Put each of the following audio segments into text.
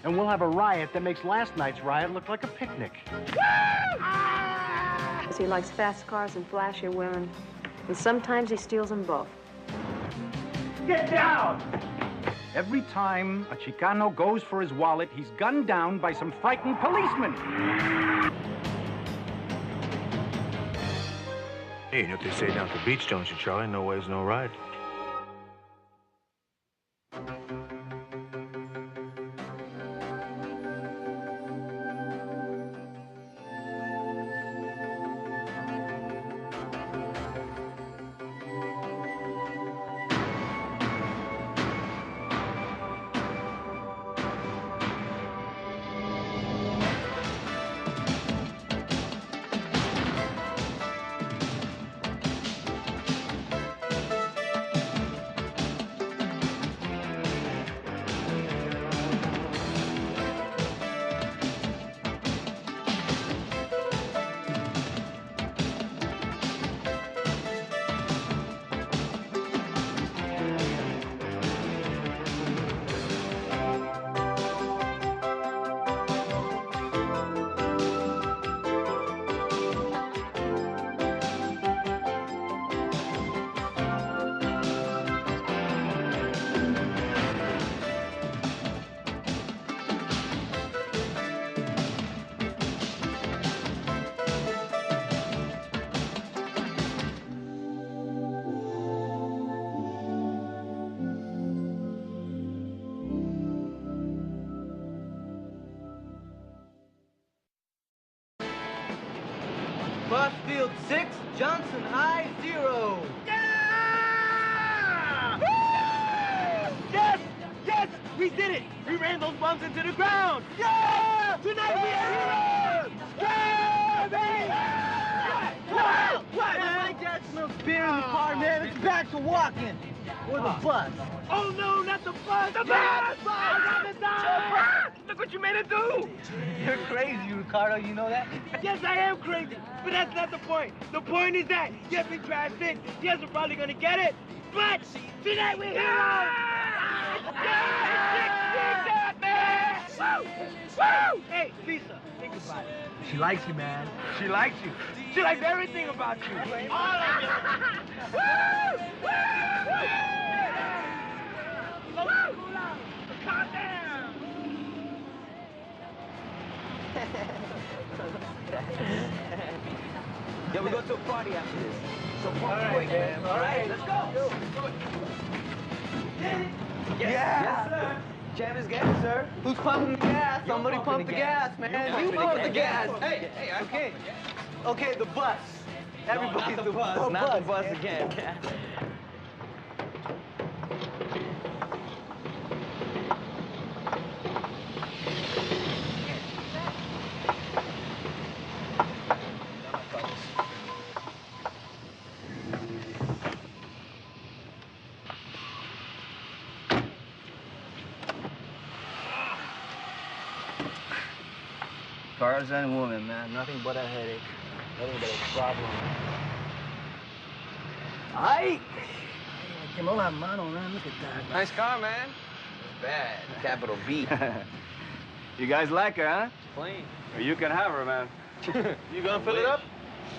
And we'll have a riot that makes last night's riot look like a picnic. He likes fast cars and flashy women, and sometimes he steals them both. Get down! Every time a Chicano goes for his wallet, he's gunned down by some frightened policemen. Hey, you know what they say down at the beach, don't you, Charlie? No waves, no ride. Field 6, Johnson High 0. Yeah! Woo! Yes! Yes! We did it! We ran those bums into the ground! Yeah! Tonight we are heroes! Yeah, baby! Yeah! What? I got some beer in the car, man. It's back to walking. Or the bus. Oh, no, not the bus! The bus! I got the bus! Look what you made it do! You're crazy, Ricardo. You know that? Yes, I am crazy, but that's not the point. The point is that, yes, we trashed it. Yes, we're probably gonna get it, but tonight we're heroes! Yeah! Man! Woo! Woo! Hey, Lisa, think about it. She likes you, man. She likes you. She likes everything about you. All of you. Woo! Woo! Woo! Calm down. Yeah, we go to a party after this. So party quick, man. All right, let's go. Yes, sir. Jam is gas, sir. Who's pumping the gas? Somebody pump the gas, man. You pump the gas. Hey, okay. Okay, the bus. Everybody's the bus. Not the bus again. Cars and women, man. Nothing but a headache. Nothing but a problem. Ay! Quemó la mano, man. Look at that. Nice car, man. Bad. Capital B. You guys like her, huh? Clean. Well, you can have her, man. You gonna fill it up?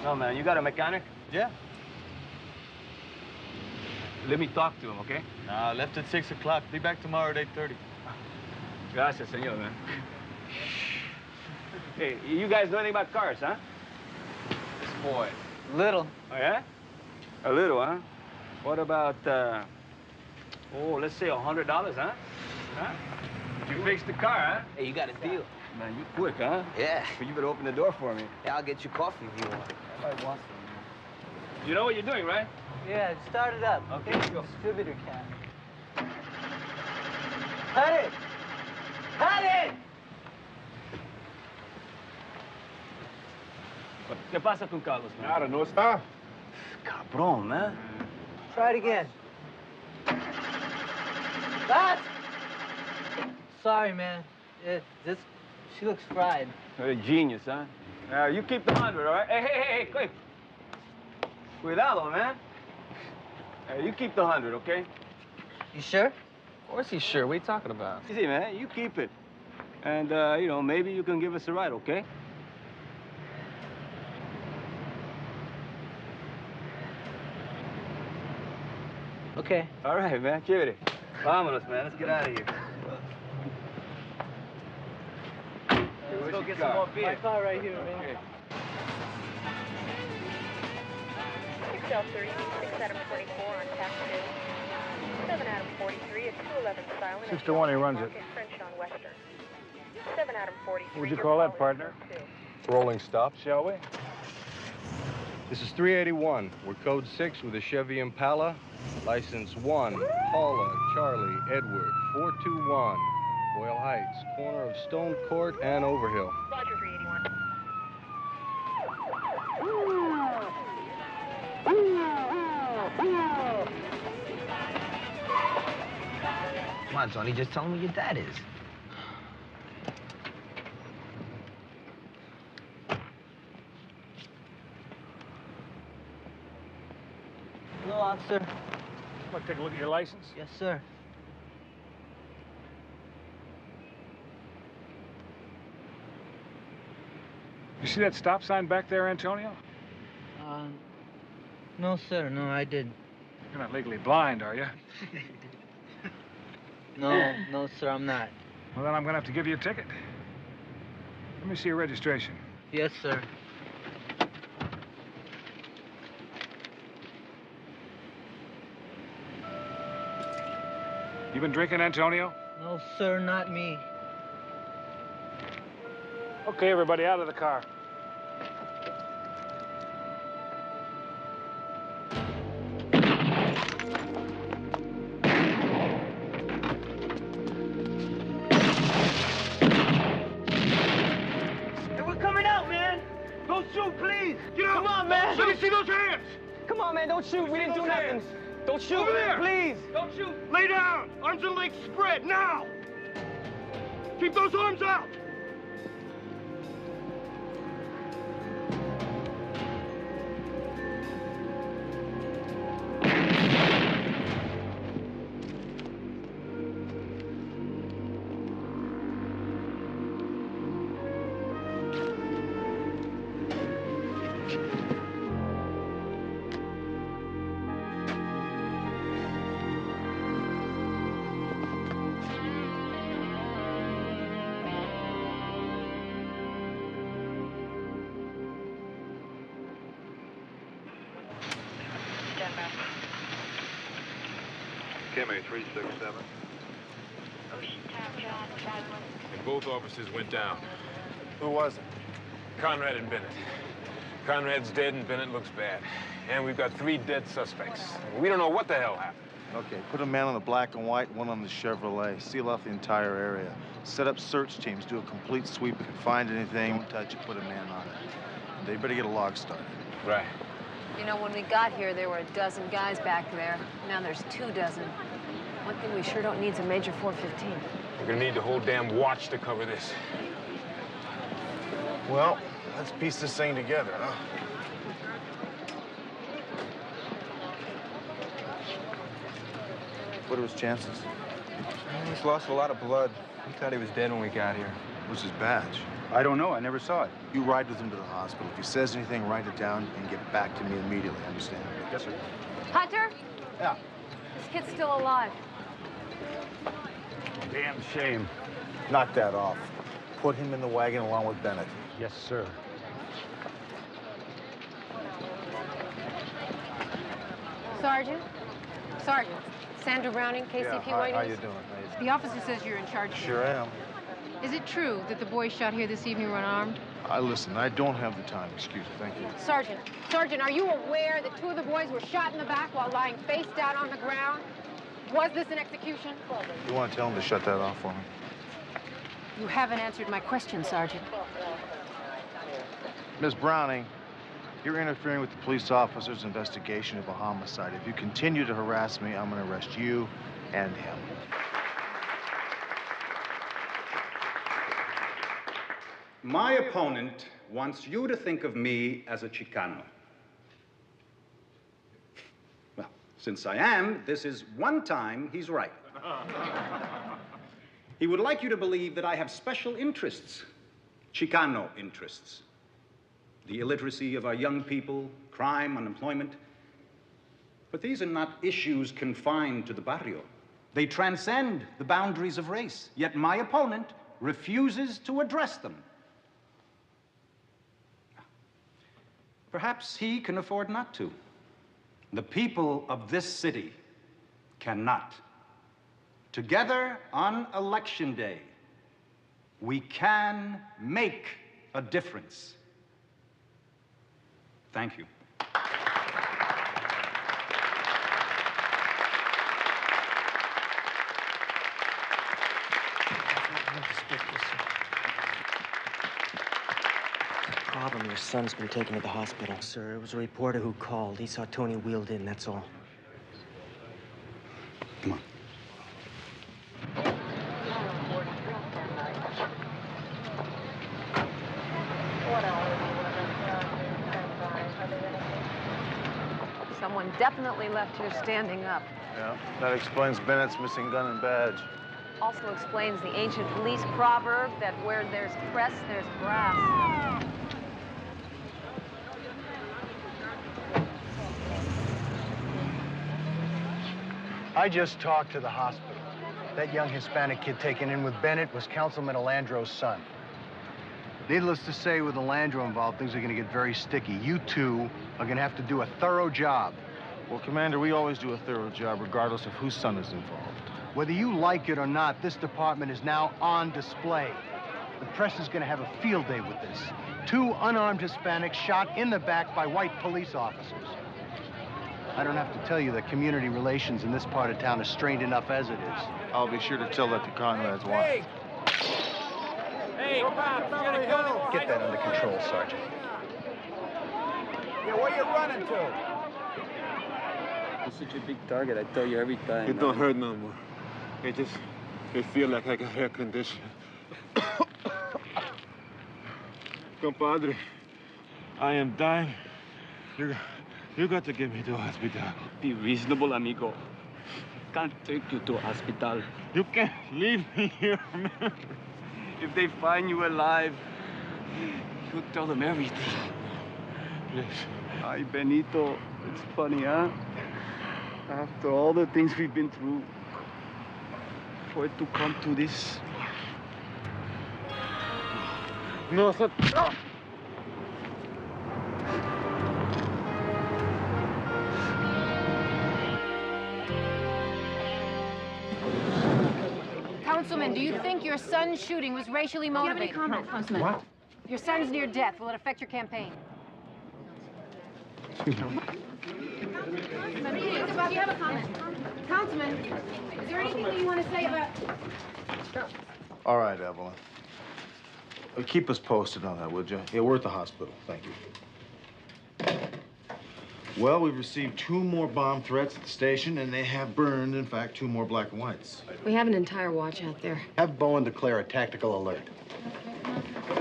No, man. You got a mechanic? Yeah. Let me talk to him, okay? Nah, left at 6 o'clock. Be back tomorrow at 8:30. Gracias, señor, man. Hey, you guys know anything about cars, huh? This boy. Little. Oh, yeah? A little, huh? What about, let's say $100, huh? Huh? You fixed the car, huh? Hey, you got a deal. Man, you quick, huh? Yeah. But you better open the door for me. Yeah, I'll get you coffee if you want. Everybody wants them. You know what you're doing, right? Yeah, start it up. Okay, go. Distributor cap. Cut it! Cut it! ¿Qué pasa con Carlos, man? Nada, no está. Cabrón, man. Try it again. That! Sorry, man. She looks fried. You're a genius, huh? You keep the 100, all right? Hey, quick. Cuidado, man. You keep the 100, okay? You sure? Of course he's sure. What are you talking about? Easy, man. You keep it. And, you know, maybe you can give us a ride, okay? Okay. All right, man. Chévere. Vámonos, man. Let's get out of here. Let's go get some more beer. My car right here, man. Okay. 6L30, 6 Adam 24 on tap 2. 7 Adam 43 at 211 Silent. 6 to 1, he runs it. French on Western. 7 Adam 43. What would you call that, partner? Rolling stop. Shall we? This is 381. We're code 6 with a Chevy Impala. License 1, Paula, Charlie, Edward, 421. Boyle Heights, corner of Stone Court and Overhill. Roger 381. Come on, Tony, just tell him who your dad is. Hello, officer. Want to take a look at your license? Yes, sir. You see that stop sign back there, Antonio? No, sir. No, I didn't. You're not legally blind, are you? No, sir, I'm not. Well, then I'm going to have to give you a ticket. Let me see your registration. Yes, sir. You been drinking, Antonio? No, sir, not me. Okay, everybody, out of the car. Hey, we're coming out, man. Don't shoot, please. Get out. Come on, man. Let me see those hands. Come on, man, don't shoot. We didn't do nothing. Don't shoot, Over there. please. Don't shoot. Lay down. Arms and legs spread, now. Keep those arms out. Kimmy, 367. And both officers went down. Who was it? Conrad and Bennett. Conrad's dead and Bennett looks bad. And we've got 3 dead suspects. We don't know what the hell happened. Okay, put a man on the black and white, one on the Chevrolet. Seal off the entire area. Set up search teams, do a complete sweep. If you find anything, don't touch it, put a man on it. And they better get a log started. Right. You know, when we got here, there were a dozen guys back there. Now there's 2 dozen. One thing we sure don't need is a Major 415. We're gonna need the whole damn watch to cover this. Well, let's piece this thing together, huh? What are his chances? He's lost a lot of blood. We thought he was dead when we got here. What's his badge? I don't know. I never saw it. You ride with him to the hospital. If he says anything, write it down and get back to me immediately, understand? Yes, sir. Hunter? Yeah. This kid's still alive. Damn shame. Knock that off. Put him in the wagon along with Bennett. Yes, sir. Sergeant? Sergeant. Sandra Browning, KCPY How News. you doing? The officer says you're in charge here. Sure am. Is it true that the boys shot here this evening were unarmed? Listen, I don't have the time. Excuse me. Thank you. Sergeant, are you aware that 2 of the boys were shot in the back while lying face down on the ground? Was this an execution? You want to tell him to shut that off for me? You haven't answered my question, Sergeant. Miss Browning, you're interfering with the police officer's investigation of a homicide. If you continue to harass me, I'm going to arrest you and him. My opponent wants you to think of me as a Chicano. Well, Since I am, this is one time he's right. He would like you to believe that I have special interests, Chicano interests. The illiteracy of our young people, crime, unemployment. But these are not issues confined to the barrio. They transcend the boundaries of race, yet my opponent refuses to address them. Perhaps he can afford not to. The people of this city cannot. Together on Election Day, we can make a difference. Thank you. Problem, your son's been taken to the hospital. Sir, it was a reporter who called. He saw Tony wheeled in, that's all. Come on. Someone definitely left here standing up. Yeah, that explains Bennett's missing gun and badge. Also explains the ancient police proverb that where there's press, there's brass. I just talked to the hospital. That young Hispanic kid taken in with Bennett was Councilman Alandro's son. Needless to say, with Alandro involved, things are going to get very sticky. You two are going to have to do a thorough job. Well, Commander, we always do a thorough job regardless of whose son is involved. Whether you like it or not, this department is now on display. The press is going to have a field day with this. 2 unarmed Hispanics shot in the back by white police officers. I don't have to tell you that community relations in this part of town is strained enough as it is. I'll be sure to tell that to Conrad's wife. Hey, cops, Get that under control, Sergeant. Yeah, where you running to? You're such a big target, I tell you every time. It don't hurt no more. It feel like I got air conditioning. Compadre, I am dying. You got to get me to a hospital. Be reasonable, amigo. Can't take you to a hospital. You can't leave me here, man. If they find you alive, you'll tell them everything. Please. Ay, Benito, it's funny, huh? After all the things we've been through, for it to come to this. No, it's not. Oh! Councilman, do you think your son's shooting was racially motivated? Do you have any comment, Councilman? What? Your son's near death. Will it affect your campaign? Do you have a comment? Councilman, is there anything that you want to say about... All right, Evelyn. Keep us posted on that, would you? Yeah, we're at the hospital. Thank you. Well, we've received 2 more bomb threats at the station, and they have burned, in fact, 2 more black and whites. We have an entire watch out there. Have Bowen declare a tactical alert.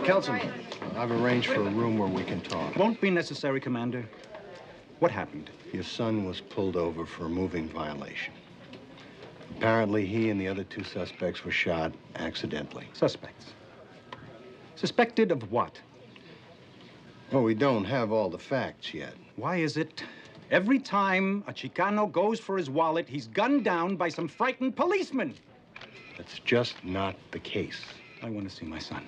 Councilman, I've arranged for a room where we can talk. Won't be necessary, Commander. What happened? Your son was pulled over for a moving violation. Apparently, he and the other 2 suspects were shot accidentally. Suspects? Suspected of what? Well, we don't have all the facts yet. Why is it every time a Chicano goes for his wallet, he's gunned down by some frightened policeman? That's just not the case. I want to see my son.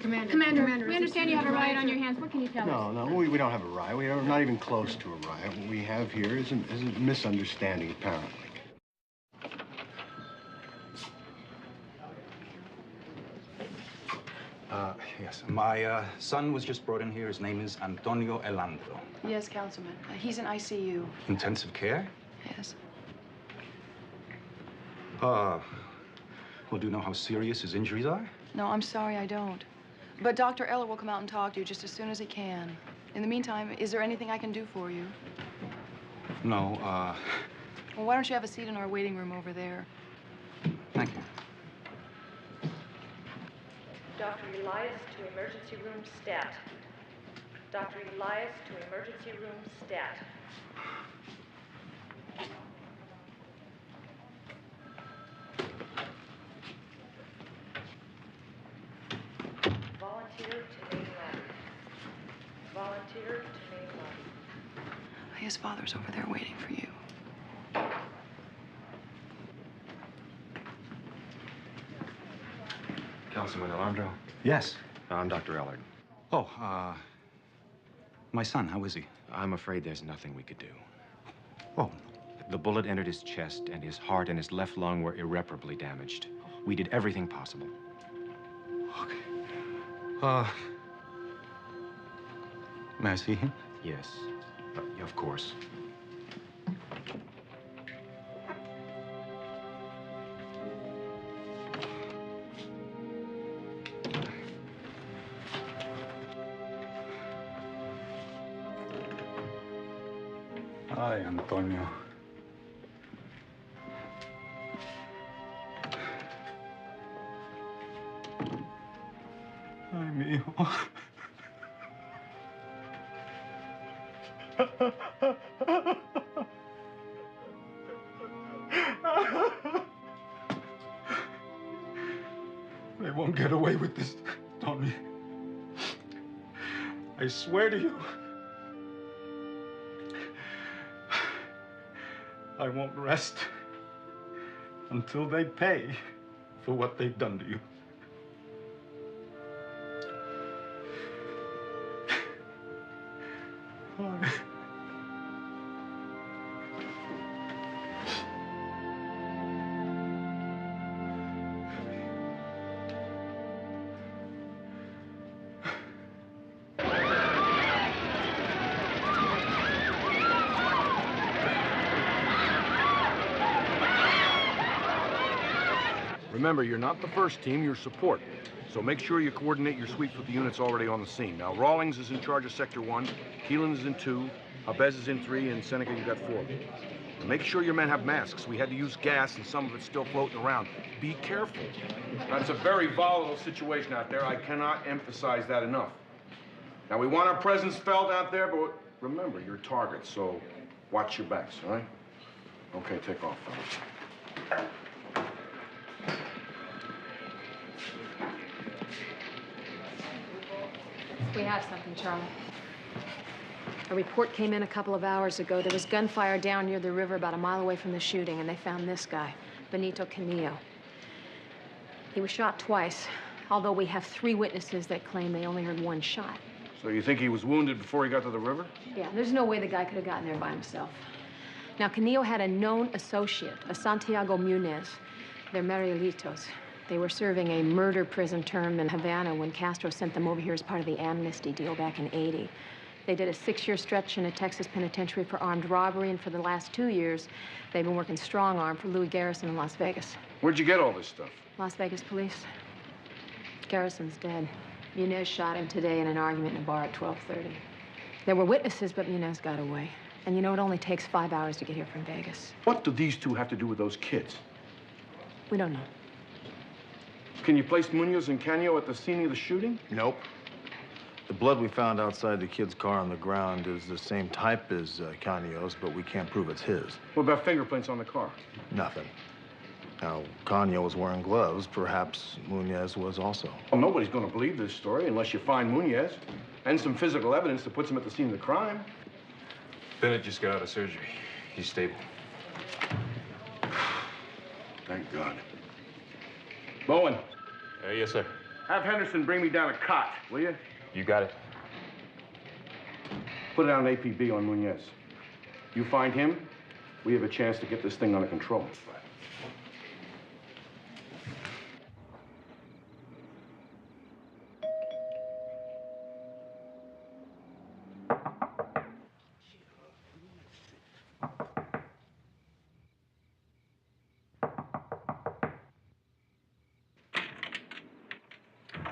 Commander, we understand you have a riot on your hands. What can you tell us? No, we don't have a riot. We're not even close to a riot. What we have here is a misunderstanding, apparently. Yes, my son was just brought in here. His name is Antonio Elandro. Yes, Councilman. He's in ICU. Intensive care? Yes. Well, do you know how serious his injuries are? No, I'm sorry, I don't. But Dr. Eller will come out and talk to you just as soon as he can. In the meantime, is there anything I can do for you? No, Well, why don't you have a seat in our waiting room over there? Thank you. Dr. Elias to emergency room stat. Dr. Elias to emergency room stat. Volunteer to main left. Volunteer to main left. His father's over there waiting for you. Councilman Alondro? Yes. I'm Dr. Ellard. Oh, my son, how is he? I'm afraid there's nothing we could do. Oh. The bullet entered his chest, and his heart and his left lung were irreparably damaged. We did everything possible. Okay. May I see him? Yes, of course. Ay, Antonio. Ay, mi hijo. They won't get away with this, Tony. I swear to you. I won't rest until they pay for what they've done to you. Remember, you're not the first team, you're support. So make sure you coordinate your sweeps with the units already on the scene. Now, Rawlings is in charge of Sector 1, Keelan is in 2, Abez is in 3, and Seneca, you got 4. And make sure your men have masks. We had to use gas, and some of it's still floating around. Be careful. Now, it's a very volatile situation out there. I cannot emphasize that enough. Now, we want our presence felt out there, but remember, you're targets, so watch your backs, all right? Okay, take off, fellas. We have something, Charlie. A report came in a couple of hours ago. There was gunfire down near the river about a mile away from the shooting, and they found this guy, Benito Canillo. He was shot twice, although we have 3 witnesses that claim they only heard 1 shot. So you think he was wounded before he got to the river? Yeah, there's no way the guy could have gotten there by himself. Now, Canillo had a known associate, a Santiago Munez. They're Marielitos. They were serving a murder prison term in Havana when Castro sent them over here as part of the amnesty deal back in '80. They did a 6-year stretch in a Texas penitentiary for armed robbery, and for the last 2 years, they've been working strong arm for Louis Garrison in Las Vegas. Where'd you get all this stuff? Las Vegas police. Garrison's dead. Munez shot him today in an argument in a bar at 12:30. There were witnesses, but Munez got away. And you know, it only takes 5 hours to get here from Vegas. What do these 2 have to do with those kids? We don't know. Can you place Munoz and Canio at the scene of the shooting? Nope. The blood we found outside the kid's car on the ground is the same type as Canio's, but we can't prove it's his. What about fingerprints on the car? Nothing. Now, Canio was wearing gloves. Perhaps Munez was also. Well, nobody's going to believe this story unless you find Munez and some physical evidence that puts him at the scene of the crime. Bennett just got out of surgery. He's stable. Thank God. Bowen. Yes, sir. Have Henderson bring me down a cot, will you? You got it. Put it on APB on Munez. You find him, we have a chance to get this thing under control.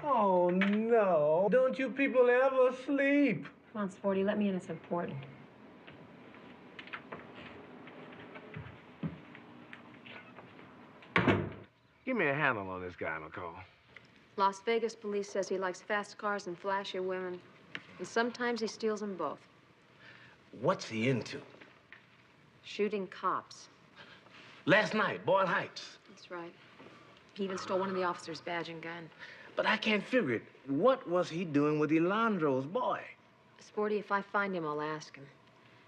Oh, no. Don't you people ever sleep? Come on, Sporty, let me in. It's important. Give me a handle on this guy, McCall. Las Vegas police says he likes fast cars and flashy women. And sometimes he steals them both. What's he into? Shooting cops. Last night, Boyle Heights. That's right. He even stole one of the officers' badge and gun. But I can't figure it. What was he doing with Elandro's boy? Sporty, if I find him, I'll ask him.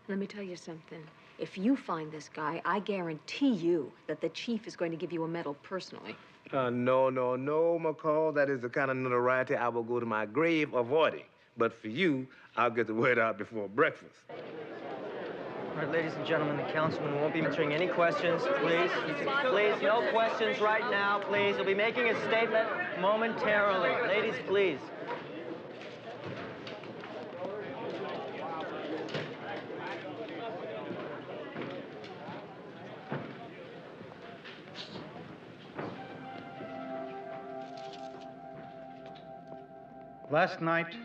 Let me tell you something. If you find this guy, I guarantee you that the chief is going to give you a medal personally. No, McCall. That is the kind of notoriety I will go to my grave avoiding. But for you, I'll get the word out before breakfast. All right, ladies and gentlemen, the councilman won't be answering any questions, please. Please, no questions right now, please. He'll be making a statement momentarily. Ladies, please. Last night,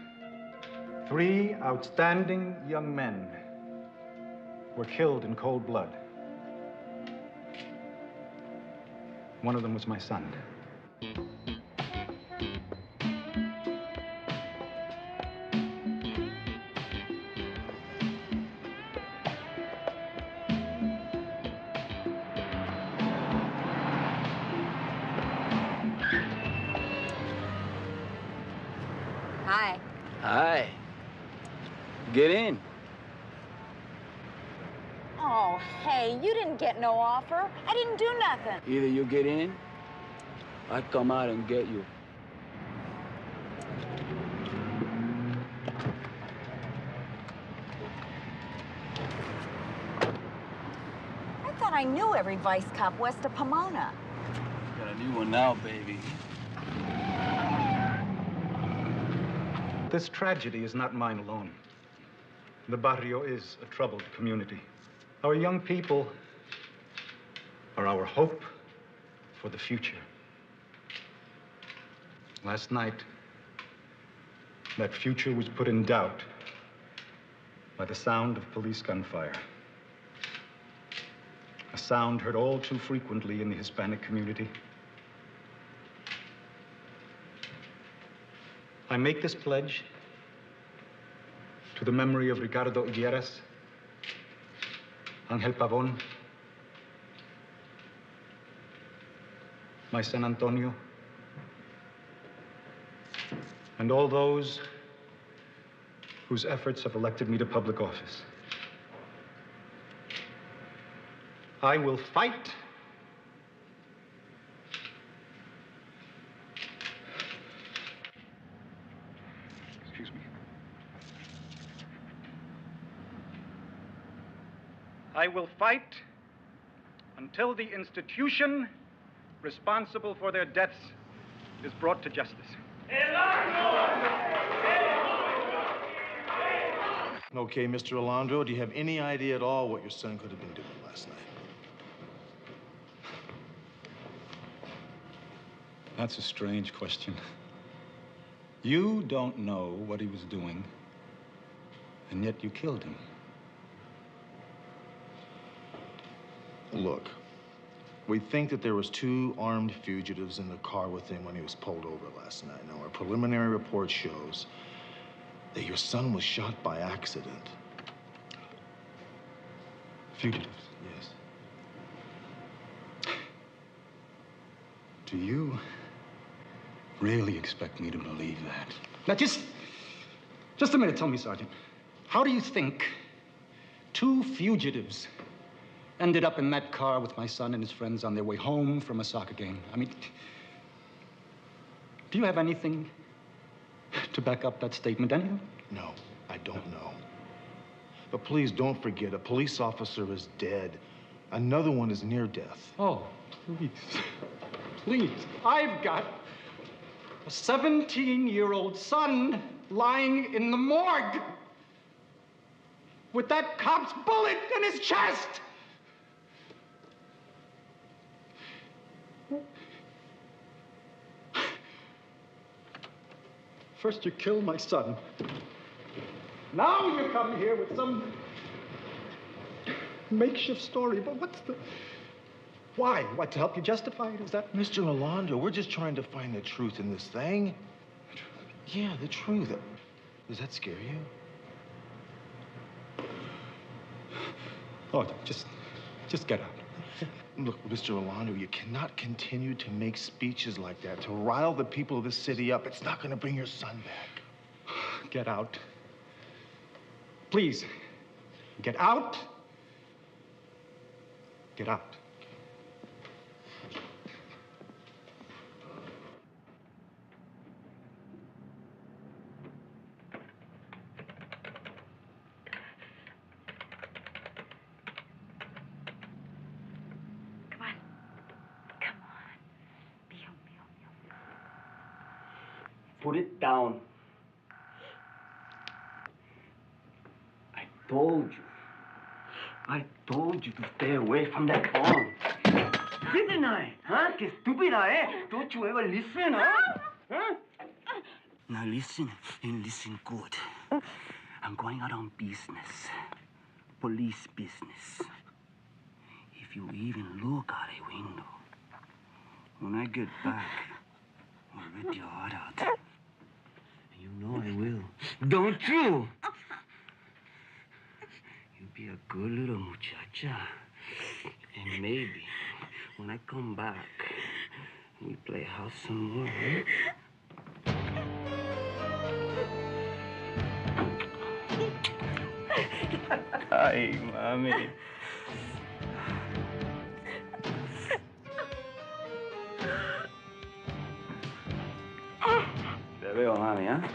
3 outstanding young men were killed in cold blood. One of them was my son. Hi. Hi. Get in. Oh, hey, you didn't get no offer. I didn't do nothing. Either you get in, I come out and get you. I thought I knew every vice cop west of Pomona. Got a new one now, baby. This tragedy is not mine alone. The barrio is a troubled community. Our young people are our hope for the future. Last night, that future was put in doubt by the sound of police gunfire. A sound heard all too frequently in the Hispanic community. I make this pledge to the memory of Ricardo Higueras, Angel Pavon, my son Antonio, and all those whose efforts have elected me to public office. I will fight I will fight until the institution responsible for their deaths is brought to justice. Okay, Mr. Alondro, do you have any idea at all what your son could have been doing last night? That's a strange question. You don't know what he was doing, and yet you killed him. Look, we think that there was 2 armed fugitives in the car with him when he was pulled over last night. Now, our preliminary report shows that your son was shot by accident. Fugitives? Yes. Do you really expect me to believe that? Now, just a minute. Tell me, Sergeant. How do you think 2 fugitives ended up in that car with my son and his friends on their way home from a soccer game? I mean, do you have anything to back up that statement, anything? No, I don't know. But please don't forget, a police officer is dead. Another one is near death. Oh, please. Please. I've got a 17-year-old son lying in the morgue with that cop's bullet in his chest. First you kill my son. Now you come here with some makeshift story, but what's the... Why? What, to help you justify it? Is that... Mr. Alondro, we're just trying to find the truth in this thing. Yeah, the truth. Does that scare you? Oh, just get out. Look, Mr. Rolando, you cannot continue to make speeches like that, to rile the people of this city up. It's not going to bring your son back. Get out. Please, get out. Get out. Put it down. I told you to stay away from that bomb. Didn't I? Huh? Que estúpida, eh? Don't you ever listen, huh? Now listen, and listen good. I'm going out on business. Police business. If you even look out a window, when I get back, I'll rip your heart out. You know I will. Don't you? You be a good little muchacha. And maybe when I come back, we play house some more, eh? Ay, mami. Te veo, mami, ¿eh?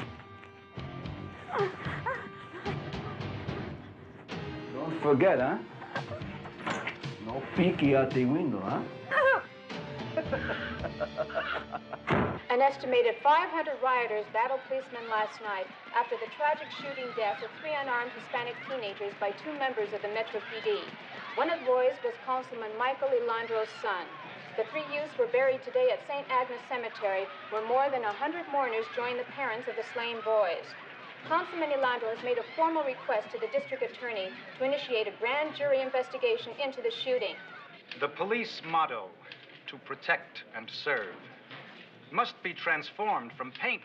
Don't forget, huh? No peeky out the window, huh? An estimated 500 rioters battled policemen last night after the tragic shooting death of 3 unarmed Hispanic teenagers by 2 members of the Metro PD. One of the boys was Councilman Michael Elandro's son. The 3 youths were buried today at St. Agnes Cemetery, where more than 100 mourners joined the parents of the slain boys. Councilman Elandro has made a formal request to the district attorney to initiate a grand jury investigation into the shooting. The police motto, to protect and serve, must be transformed from paint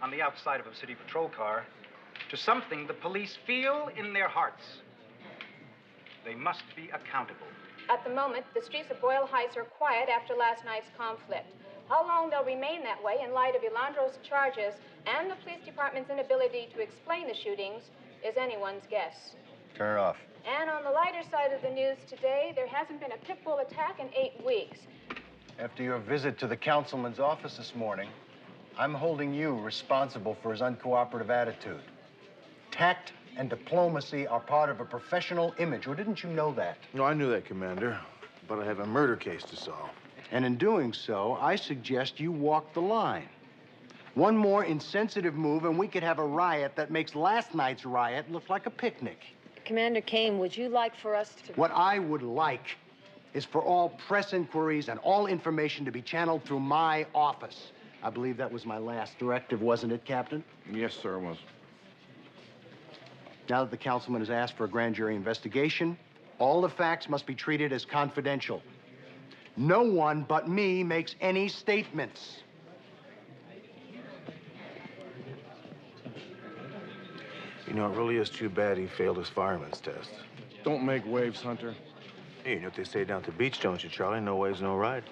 on the outside of a city patrol car to something the police feel in their hearts. They must be accountable. At the moment, the streets of Boyle Heights are quiet after last night's conflict. How long they'll remain that way in light of Elandro's charges and the police department's inability to explain the shootings is anyone's guess. Turn it off. And on the lighter side of the news today, there hasn't been a pit bull attack in 8 weeks. After your visit to the councilman's office this morning, I'm holding you responsible for his uncooperative attitude. Tact and diplomacy are part of a professional image, or didn't you know that? No, I knew that, Commander, but I have a murder case to solve. And in doing so, I suggest you walk the line. One more insensitive move, and we could have a riot that makes last night's riot look like a picnic. Commander Kane, would you like for us to... What I would like is for all press inquiries and all information to be channeled through my office. I believe that was my last directive, wasn't it, Captain? Yes, sir, it was. Now that the councilman has asked for a grand jury investigation, all the facts must be treated as confidential. No one but me makes any statements. You know, it really is too bad he failed his fireman's test. Don't make waves, Hunter. Hey, you know what they say down at the beach, don't you, Charlie? No waves, no ride.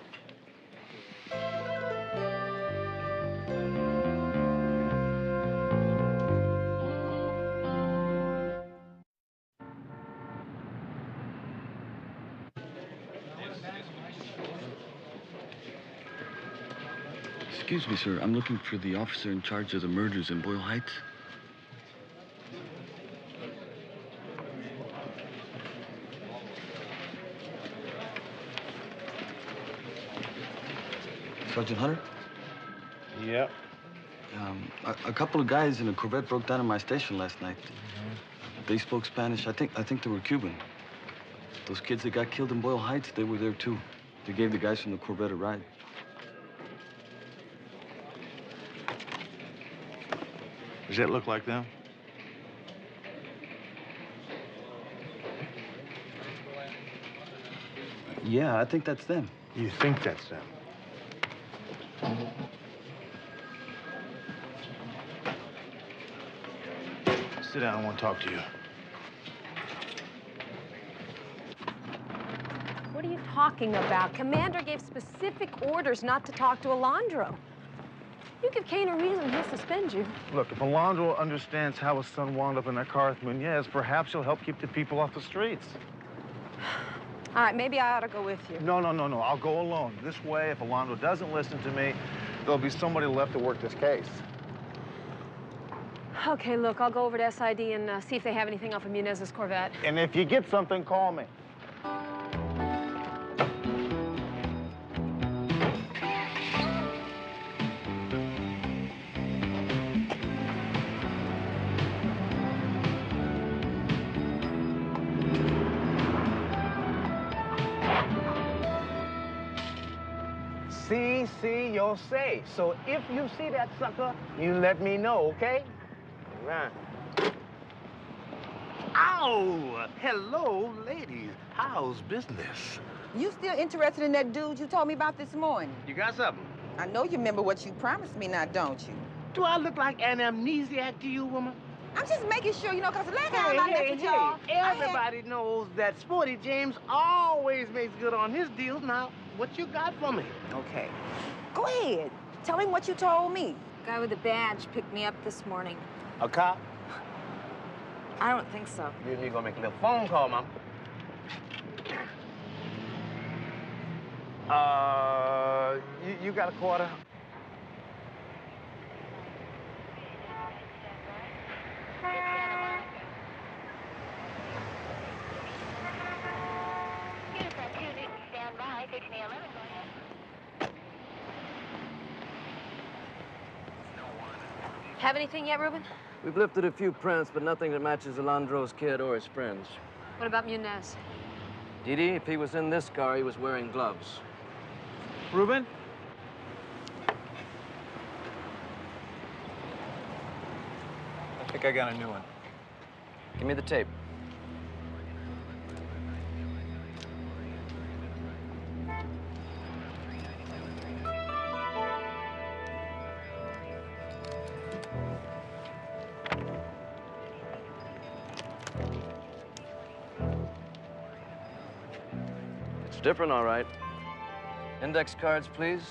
Excuse me, sir. I'm looking for the officer in charge of the murders in Boyle Heights. Sergeant Hunter? Yep. A couple of guys in a Corvette broke down at my station last night. They spoke Spanish. I think they were Cuban. Those kids that got killed in Boyle Heights, they were there too. They gave the guys from the Corvette a ride. Does that look like them? Yeah, I think that's them. You think that's them? Sit down, I want to talk to you. What are you talking about? Commander gave specific orders not to talk to Alondro. You give Kane a reason, he'll suspend you. Look, if Alondro understands how his son wound up in that car with Munez, perhaps he'll help keep the people off the streets. All right, maybe I ought to go with you. No. I'll go alone. This way, if Alondro doesn't listen to me, there'll be somebody left to work this case. Okay, look, I'll go over to SID and see if they have anything off of Munez's Corvette. And if you get something, call me. See, you'll say. So if you see that sucker, you let me know, okay? All right. Ow! Hello, ladies. How's business? You still interested in that dude you told me about this morning? You got something? I know you remember what you promised me now, don't you? Do I look like an amnesiac to you, woman? I'm just making sure, you know, because the last time I met with y'all, everybody knows that Sporty James always makes good on his deals. Now, what you got for me? Okay. Go ahead. Tell him what you told me. Guy with a badge picked me up this morning. A cop? I don't think so. You and me gonna make a little phone call, Mom. You got a quarter? Have anything yet, Ruben? We've lifted a few prints, but nothing that matches Alondro's kid or his friends. What about Munez? Didi, if he was in this car, he was wearing gloves. Ruben? I think I got a new one. Give me the tape. It's different, all right. Index cards, please.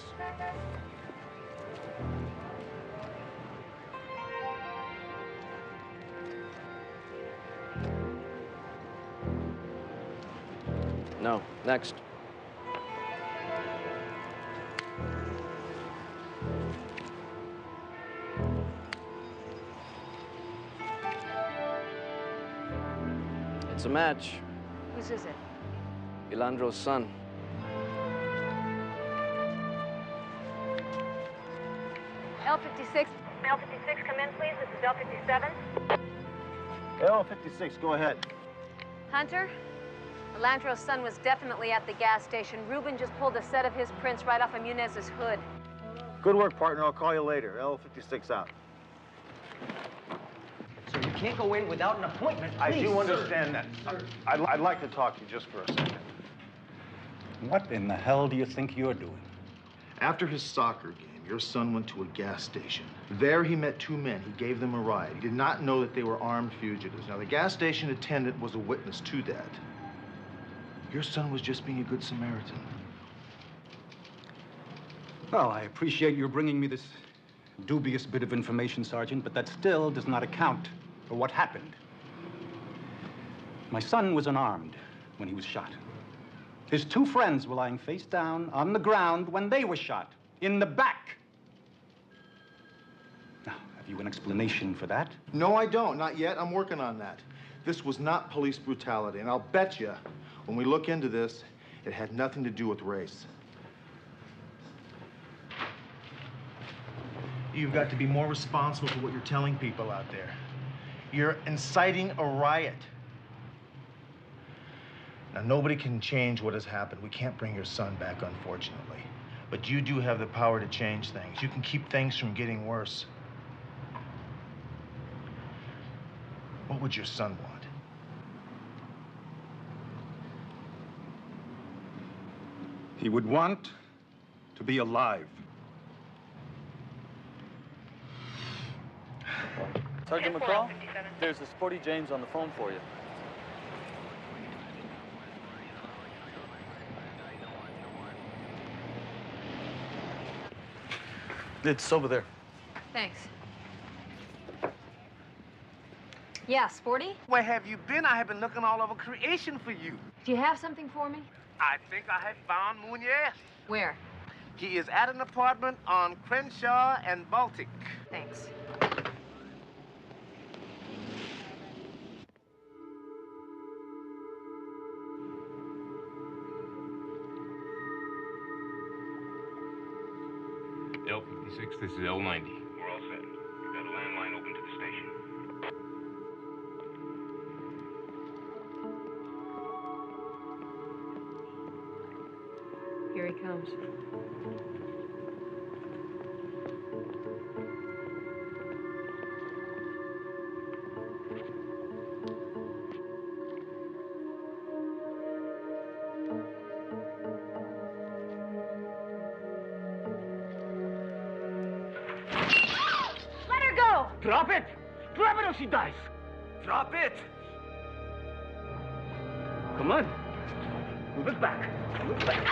No, next. It's a match. Whose is it? Alondro's son. L56. L56, come in, please. This is L57. L56, go ahead. Hunter, Alondro's son was definitely at the gas station. Ruben just pulled a set of his prints right off of Munez's hood. Good work, partner. I'll call you later. L56 out. So you can't go in without an appointment, I please, do understand sir. that. I'd like to talk to you just for a second. What in the hell do you think you're doing? After his soccer game, your son went to a gas station. There he met two men. He gave them a ride. He did not know that they were armed fugitives. Now, the gas station attendant was a witness to that. Your son was just being a good Samaritan. Well, I appreciate your bringing me this dubious bit of information, Sergeant, but that still does not account for what happened. My son was unarmed when he was shot. His two friends were lying face down on the ground when they were shot, in the back. Now, have you an explanation for that? No, I don't. Not yet. I'm working on that. This was not police brutality, and I'll bet you, when we look into this, it had nothing to do with race. You've got to be more responsible for what you're telling people out there. You're inciting a riot. Now, nobody can change what has happened. We can't bring your son back, unfortunately. But you do have the power to change things. You can keep things from getting worse. What would your son want? He would want to be alive. Sergeant McCraw, there's a Sporty James on the phone for you. It's over there. Thanks. Yeah, Sporty? Where have you been? I have been looking all over creation for you. Do you have something for me? I think I have found Muñez. Where? He is at an apartment on Crenshaw and Baltic. Thanks. L56, this is L90. We're all set. We've got a landline open to the station. Here he comes. Let her go! Drop it! Drop it or she dies! Drop it! Come on. Move it back. Move it back.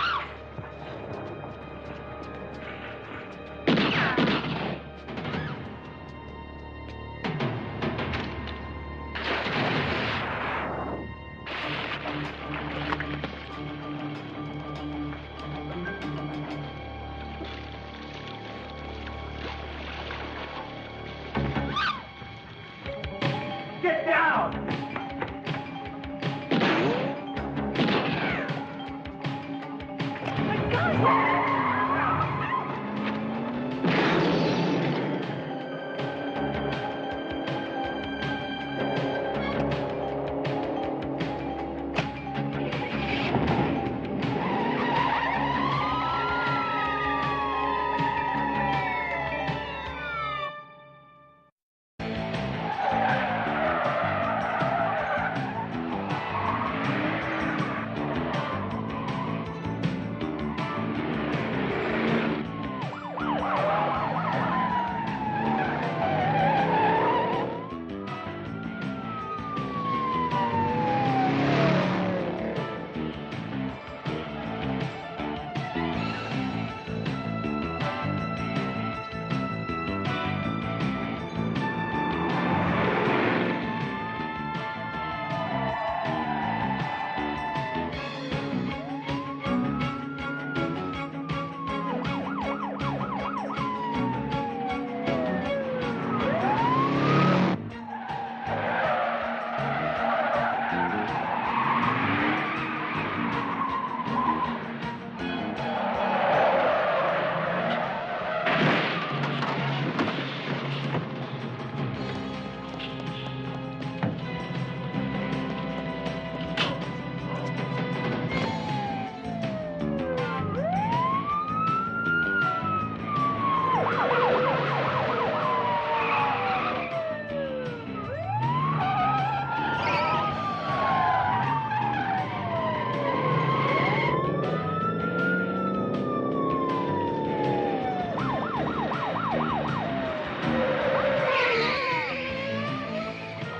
Get down!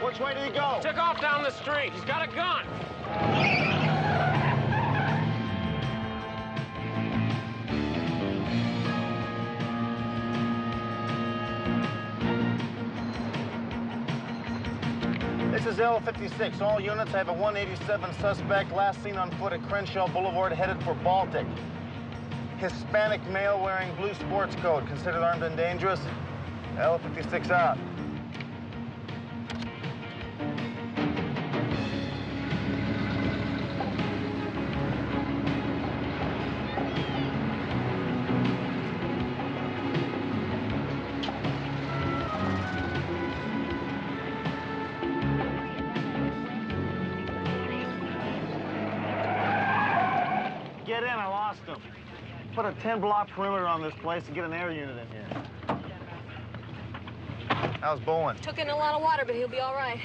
Which way did he go? Took off down the street. He's got a gun. This is L56. All units, I have a 187 suspect, last seen on foot at Crenshaw Boulevard, headed for Baltic. Hispanic male wearing blue sports coat, considered armed and dangerous. L56 out. Get in, I lost him. Put a 10-block perimeter on this place and get an air unit in here. How's Bowen? Took in a lot of water, but he'll be all right.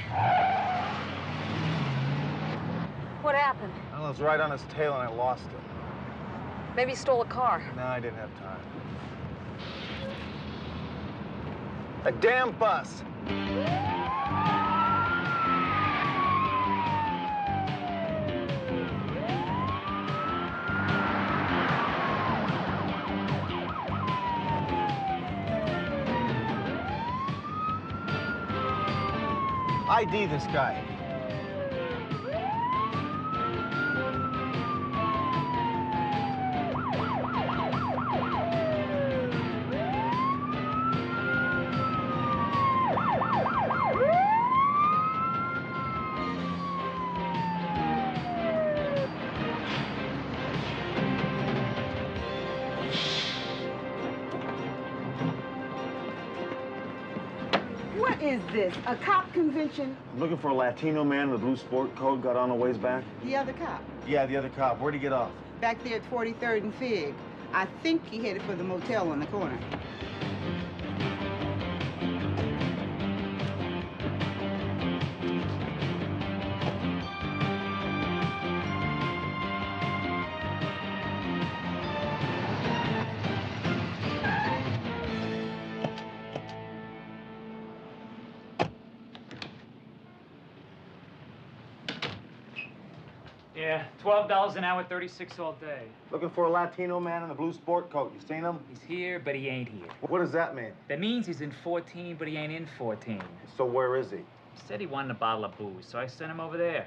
What happened? I was right on his tail and I lost him. Maybe he stole a car. No, I didn't have time. A damn bus. ID this guy. What is this, a cop convention? I'm looking for a Latino man in the blue sport coat, got on a ways back. The other cop. Yeah, the other cop. Where'd he get off? Back there at 43rd and Fig. I think he headed for the motel on the corner. Yeah, $12 an hour, 36 all day. Looking for a Latino man in the blue sport coat. You seen him? He's here, but he ain't here. What does that mean? That means he's in 14, but he ain't in 14. So where is he? He said he wanted a bottle of booze, so I sent him over there.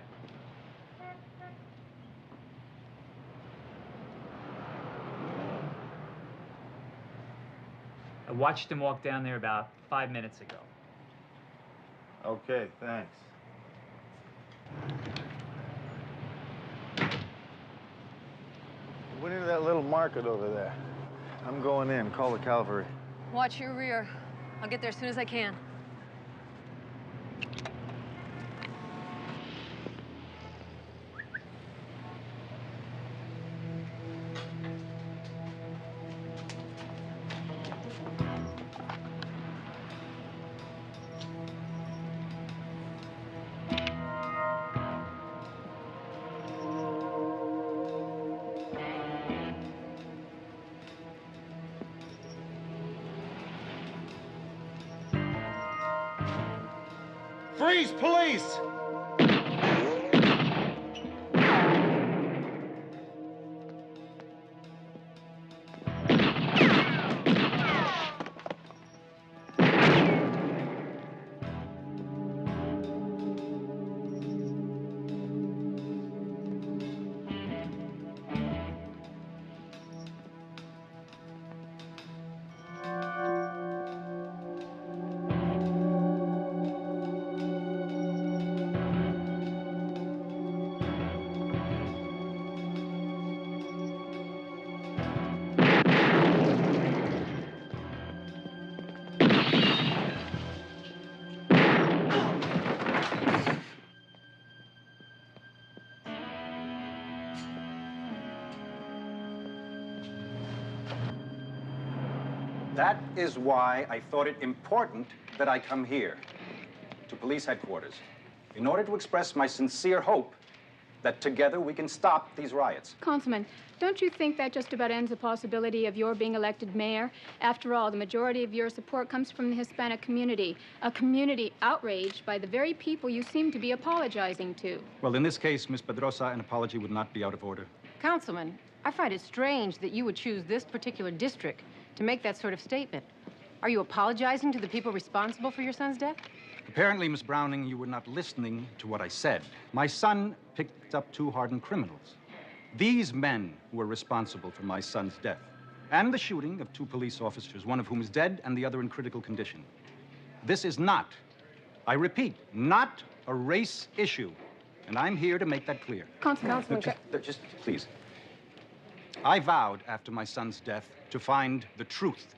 I watched him walk down there about 5 minutes ago. Okay, thanks. Went into that little market over there. I'm going in. Call the cavalry. Watch your rear. I'll get there as soon as I can. Freeze, police! That is why I thought it important that I come here, to police headquarters, in order to express my sincere hope that together we can stop these riots. Councilman, don't you think that just about ends the possibility of your being elected mayor? After all, the majority of your support comes from the Hispanic community, a community outraged by the very people you seem to be apologizing to. Well, in this case, Miss Pedrosa, an apology would not be out of order. Councilman, I find it strange that you would choose this particular district to make that sort of statement. Are you apologizing to the people responsible for your son's death? Apparently, Miss Browning, you were not listening to what I said. My son picked up two hardened criminals. These men were responsible for my son's death and the shooting of two police officers, one of whom is dead and the other in critical condition. This is not, I repeat, not a race issue, and I'm here to make that clear. Councilman, Just please. I vowed after my son's death to find the truth.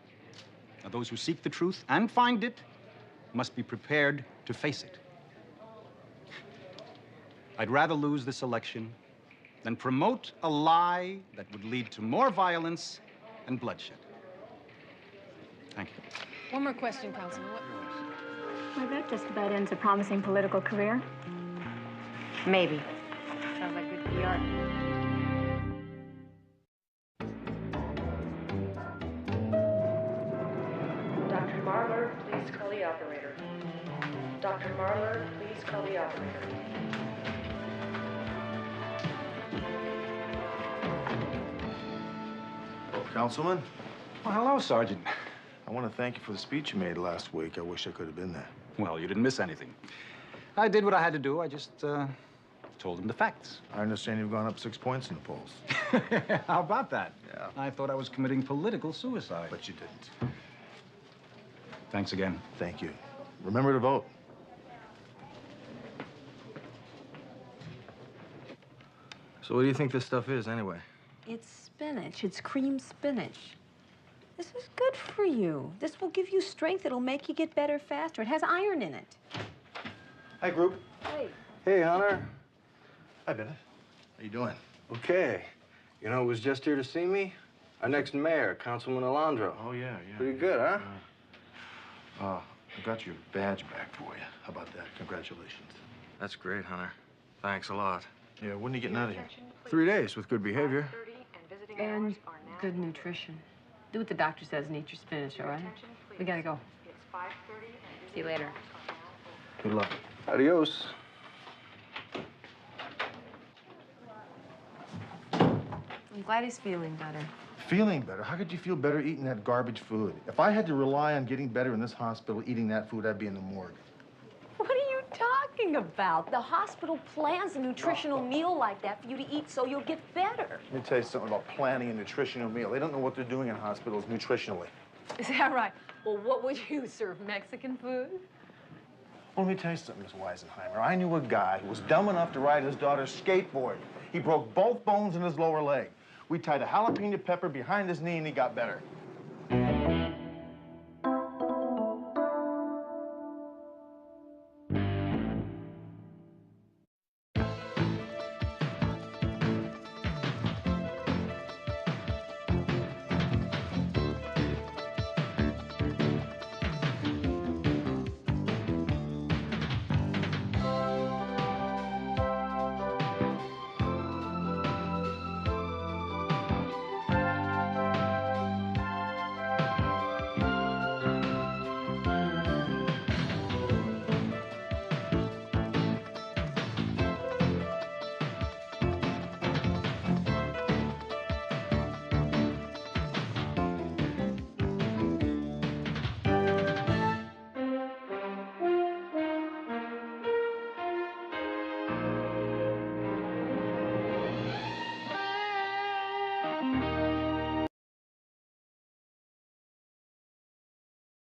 Now, those who seek the truth and find it must be prepared to face it. I'd rather lose this election than promote a lie that would lead to more violence and bloodshed. Thank you. One more question, Councilman. Well, that just about ends a promising political career. Maybe. Sounds like good PR. Dr. Marler, please call the operator. Dr. Marler, please call the operator. Councilman? Well, hello, Sergeant. I want to thank you for the speech you made last week. I wish I could have been there. Well, you didn't miss anything. I did what I had to do. I just told him the facts. I understand you've gone up 6 points in the polls. How about that? Yeah. I thought I was committing political suicide. But you didn't. Thanks again. Thank you. Remember to vote. So what do you think this stuff is, anyway? It's spinach. It's cream spinach. This is good for you. This will give you strength. It'll make you get better faster. It has iron in it. Hi, group. Hey. Hey, Hunter. Hi, Bennett. How you doing? Okay. You know who was just here to see me? Our next mayor, Councilman Alondro. Oh, yeah. Pretty good, huh? I got your badge back for you. How about that? Congratulations. That's great, Hunter. Thanks a lot. Yeah, when are you getting out of here? 3 days with good behavior. And good nutrition. Do what the doctor says and eat your spinach, all right? We gotta go. See you later. Good luck. Adios. I'm glad he's feeling better. Feeling better? How could you feel better eating that garbage food? If I had to rely on getting better in this hospital eating that food, I'd be in the morgue. What are you talking about? The hospital plans a nutritional meal like that for you to eat so you'll get better. Let me tell you something about planning a nutritional meal. They don't know what they're doing in hospitals nutritionally. Is that right? Well, what would you serve? Mexican food? Well, let me tell you something, Miss Weisenheimer. I knew a guy who was dumb enough to ride his daughter's skateboard. He broke both bones in his lower leg. We tied a jalapeno pepper behind his knee and he got better.